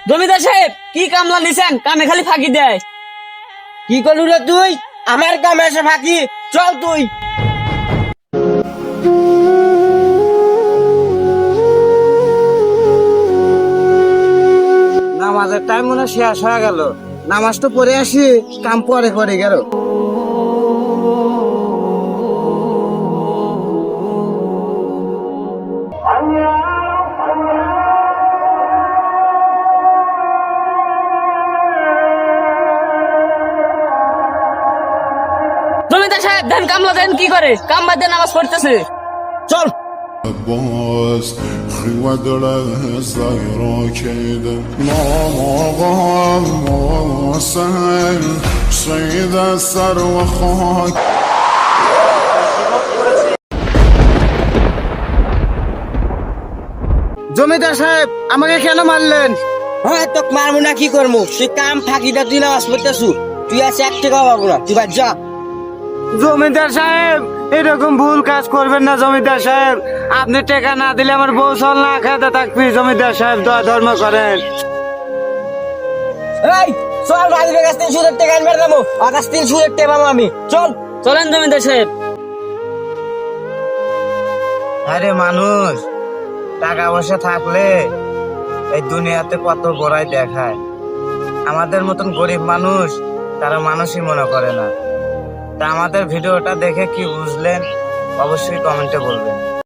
জমিদার সাহেব কি কামলা নিছেন? কামে খালি ফাঁকি দেয়। কি করলু রে তুই? আমার কামে এসে ফাঁকি? চল তুই। নামাজের টাইম মনে শেষ হয়ে গেল, নামাজ তো পড়ে আসি, কাম পরে করে গেল। জমিদার সাহেব দেন কামলা দেন কি করে? কাম বাদ দিয়ে নামাজ পড়তেছে। চল। باز خیوه داره زایرا کیده ناماغم واسهل سید سر و خاک জমিদার সাহেব আমাকে কেন মারলেন? হ্যাঁ তোকে মারবো না কি করবো? তুই কাম ফাঁকিটা তুই নামাজ পড়তেছু, তুই আছে 1 টাকা পাবো না, তুই বাদ যা। জমিদার সাহেব এরকম ভুল কাজ করবেন না জমিদার সাহেব, আপনি টাকা না দিলে আমার বউ চল না খেতে থাকবি। জমিদার সাহেব দয়া ধর্ম করেন। এই চল, রাজীবের কাছ থেকে সুদের টাকা আনবার যাবো, আকাশ থেকে সুদের টাকা পাবো আমি। চল। চলেন জমিদার সাহেব। আরে মানুষ টাকা পয়সা থাকলে এই দুনিয়াতে কত বড়াই দেখায়, আমাদের মতন গরিব মানুষ তারা মানুষই মনে করে না। তা আমাদের ভিডিওটা দেখে কি বুঝলেন অবশ্যই কমেন্টে বলবেন।